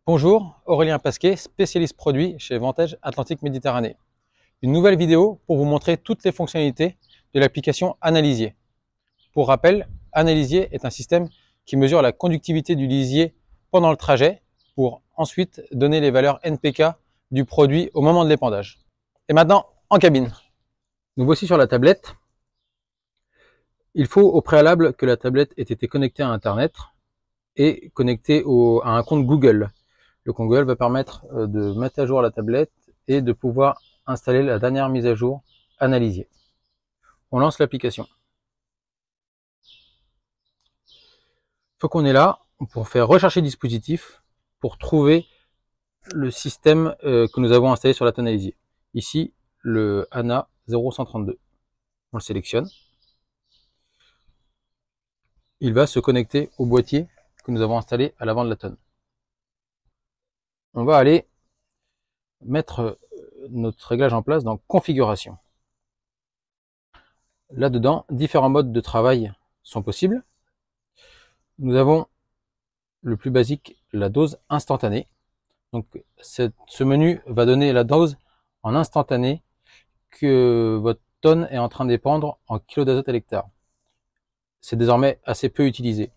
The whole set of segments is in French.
Bonjour, Aurélien Pasquet, spécialiste produit chez Vantage Atlantique Méditerranée. Une nouvelle vidéo pour vous montrer toutes les fonctionnalités de l'application Analysier. Pour rappel, Analysier est un système qui mesure la conductivité du lisier pendant le trajet pour ensuite donner les valeurs NPK du produit au moment de l'épandage. Et maintenant, en cabine. Nous voici sur la tablette. Il faut au préalable que la tablette ait été connectée à Internet et connectée à un compte Google. Le compte Google va permettre de mettre à jour la tablette et de pouvoir installer la dernière mise à jour Analysier. On lance l'application. Une fois qu'on est là, pour faire rechercher dispositif, pour trouver le système que nous avons installé sur la Analysier. Ici, le ANA 0132. On le sélectionne. Il va se connecter au boîtier que nous avons installé à l'avant de la tonne. On va aller mettre notre réglage en place dans configuration. Là-dedans, différents modes de travail sont possibles. Nous avons le plus basique, la dose instantanée. Donc ce menu va donner la dose en instantané que votre tonne est en train d'épandre en kilo d'azote à l'hectare. C'est désormais assez peu utilisé.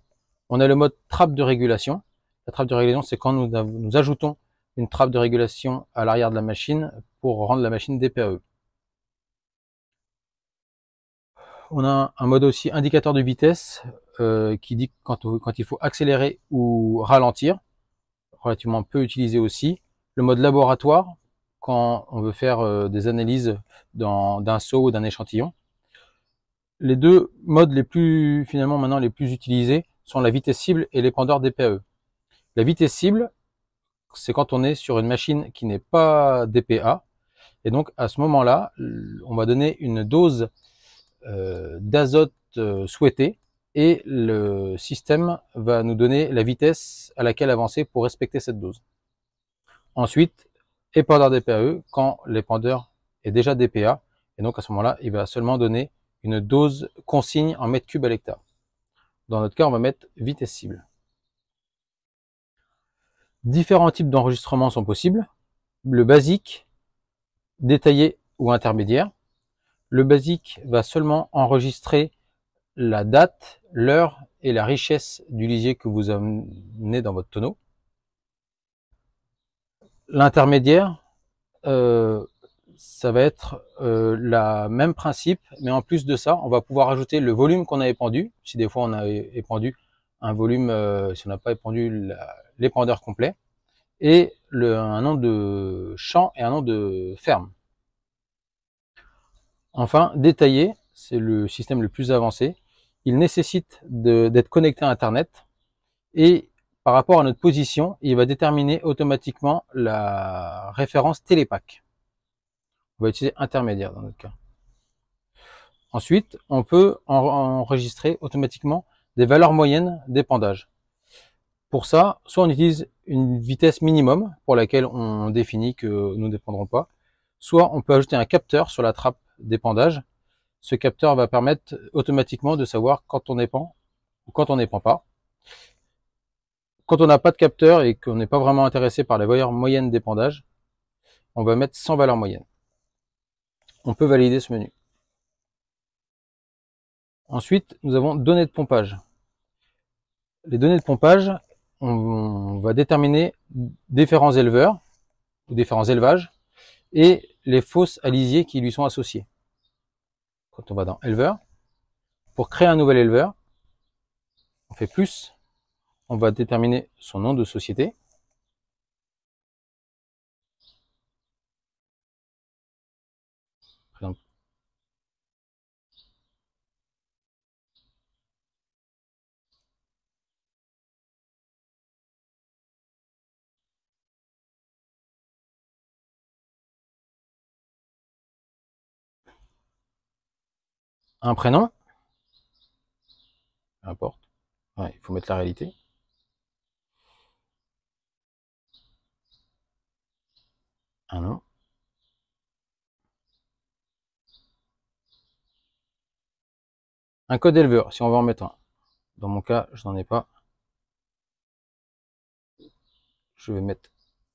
On a le mode trappe de régulation. La trappe de régulation, c'est quand nous ajoutons une trappe de régulation à l'arrière de la machine pour rendre la machine DPAE. On a un mode aussi indicateur de vitesse qui dit quand il faut accélérer ou ralentir, relativement peu utilisé aussi. Le mode laboratoire, quand on veut faire des analyses d'un seau ou d'un échantillon. Les deux modes les plus utilisés sont la vitesse cible et l'épandeur DPAE. La vitesse cible, c'est quand on est sur une machine qui n'est pas DPA, et donc à ce moment-là, on va donner une dose d'azote souhaitée, et le système va nous donner la vitesse à laquelle avancer pour respecter cette dose. Ensuite, épandeur DPAE, quand l'épandeur est déjà DPA, et donc à ce moment-là, il va seulement donner une dose consigne en mètres cubes à l'hectare. Dans notre cas, on va mettre vitesse cible. Différents types d'enregistrements sont possibles. Le basique, détaillé ou intermédiaire. Le basique va seulement enregistrer la date, l'heure et la richesse du lisier que vous amenez dans votre tonneau. L'intermédiaire, ça va être le même principe, mais en plus de ça, on va pouvoir ajouter le volume qu'on a épandu. Si des fois on a épandu un volume, si on n'a pas épandu l'épandeur complet, et un nom de champ et un nom de ferme. Enfin, détaillé, c'est le système le plus avancé. Il nécessite d'être connecté à Internet, et par rapport à notre position, il va déterminer automatiquement la référence télépack. On va utiliser intermédiaire dans notre cas. Ensuite, on peut enregistrer automatiquement des valeurs moyennes d'épandage. Pour ça, soit on utilise une vitesse minimum pour laquelle on définit que nous n'épandrons pas, soit on peut ajouter un capteur sur la trappe d'épandage. Ce capteur va permettre automatiquement de savoir quand on épand ou quand on n'épand pas. Quand on n'a pas de capteur et qu'on n'est pas vraiment intéressé par les valeurs moyennes d'épandage, on va mettre 100 valeurs moyennes. On peut valider ce menu. Ensuite, nous avons données de pompage. Les données de pompage, on va déterminer différents éleveurs ou différents élevages et les fosses à lisier qui lui sont associées. Quand on va dans éleveur, pour créer un nouvel éleveur, on fait plus, on va déterminer son nom de société. Par exemple, un prénom, peu importe, ouais, il faut mettre la réalité. Un nom. Un code éleveur, si on veut en mettre un. Dans mon cas, je n'en ai pas. Je vais mettre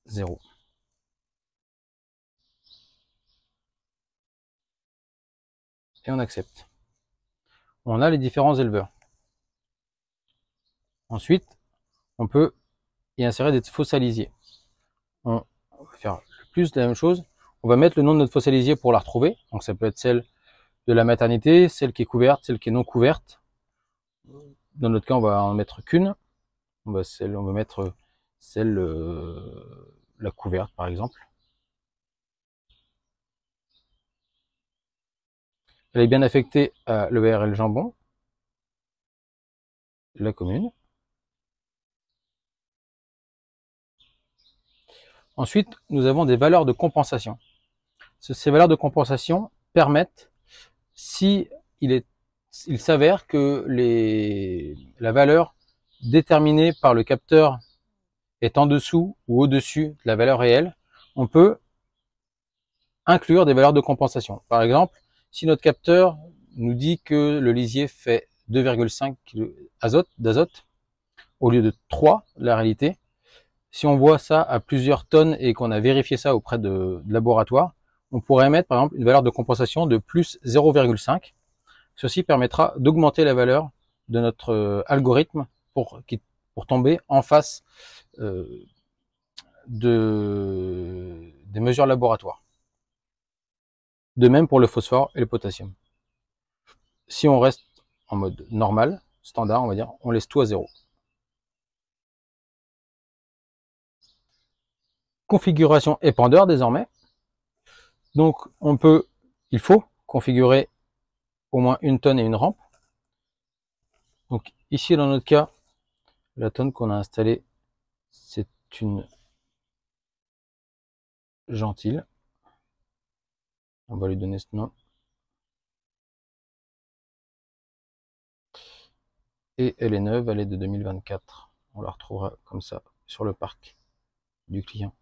0. Et on accepte. On a les différents éleveurs. Ensuite, on peut y insérer des fossalisiers. On va faire le plus de la même chose. On va mettre le nom de notre fossalisier pour la retrouver. Donc ça peut être celle de la maternité, celle qui est couverte, celle qui est non couverte. Dans notre cas, on va en mettre qu'une. On va mettre celle la couverte par exemple. Elle est bien affectée à l'ERL Jambon, la commune. Ensuite, nous avons des valeurs de compensation. Ces valeurs de compensation permettent, si il s'avère que la valeur déterminée par le capteur est en dessous ou au-dessus de la valeur réelle, on peut inclure des valeurs de compensation. Par exemple, si notre capteur nous dit que le lisier fait 2,5 kg d'azote au lieu de 3, la réalité, si on voit ça à plusieurs tonnes et qu'on a vérifié ça auprès de laboratoires, on pourrait mettre par exemple une valeur de compensation de plus 0,5. Ceci permettra d'augmenter la valeur de notre algorithme pour tomber en face des mesures laboratoires. De même pour le phosphore et le potassium. Si on reste en mode normal, standard, on va dire, on laisse tout à 0. Configuration épandeur désormais. Donc il faut configurer au moins une tonne et une rampe. Donc ici dans notre cas, la tonne qu'on a installée, c'est une Gentile. On va lui donner ce nom. Et elle est neuve, elle est de 2024. On la retrouvera comme ça sur le parc du client.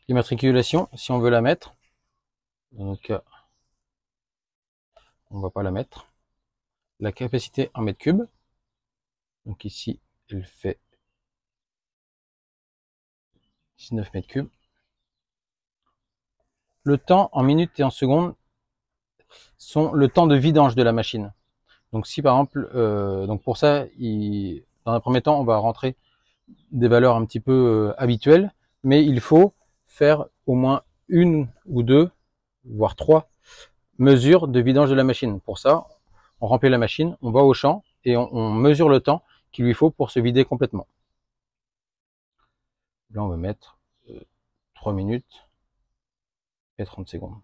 L'immatriculation, si on veut la mettre, dans notre cas, on ne va pas la mettre. La capacité en mètres cubes, donc ici, elle fait 19 mètres cubes. Le temps en minutes et en secondes sont le temps de vidange de la machine. Donc si par exemple, donc pour ça, dans un premier temps, on va rentrer des valeurs un petit peu habituelles, mais il faut faire au moins une ou deux, voire 3 mesures de vidange de la machine. Pour ça, on remplit la machine, on va au champ et on mesure le temps qu'il lui faut pour se vider complètement. Là, on va mettre 3 minutes et 30 secondes.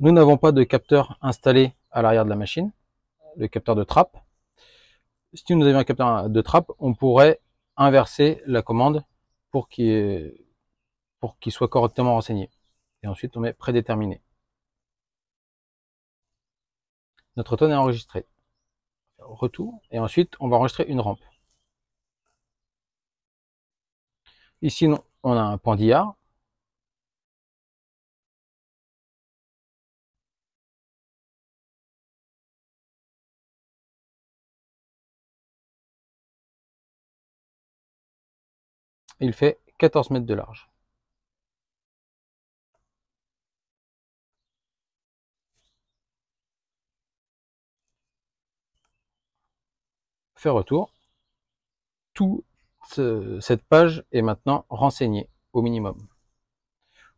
Nous n'avons pas de capteur installé à l'arrière de la machine, le capteur de trappe. Si nous avions un capteur de trappe, on pourrait inverser la commande pour qu'il soit correctement renseigné. Et ensuite, on met prédéterminé. Notre tonne est enregistrée. Retour. Et ensuite, on va enregistrer une rampe. Ici, on a un pendillard. Il fait 14 mètres de large. Fait retour. Toute cette page est maintenant renseignée au minimum.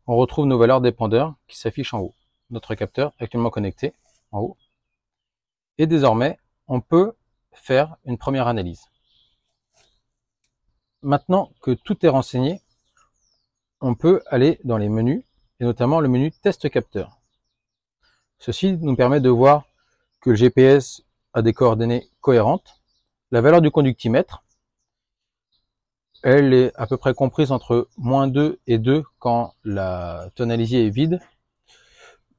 On retrouve nos valeurs d'épandeur qui s'affichent en haut. Notre capteur actuellement connecté en haut. Et désormais, on peut faire une première analyse. Maintenant que tout est renseigné, on peut aller dans les menus, et notamment le menu test capteur. Ceci nous permet de voir que le GPS a des coordonnées cohérentes. La valeur du conductimètre, elle est à peu près comprise entre -2 et 2 quand la tonalisier est vide.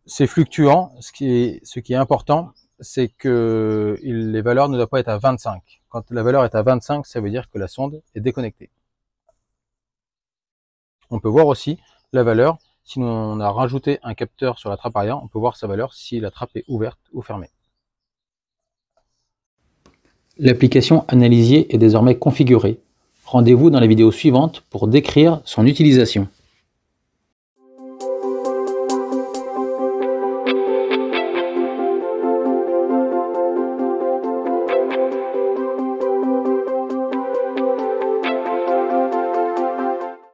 C'est fluctuant. Ce qui est important, c'est que les valeurs ne doivent pas être à 25. Quand la valeur est à 25, ça veut dire que la sonde est déconnectée. On peut voir aussi la valeur. Si on a rajouté un capteur sur la trappe arrière, on peut voir sa valeur si la trappe est ouverte ou fermée. L'application Analysier est désormais configurée. Rendez-vous dans la vidéo suivante pour décrire son utilisation.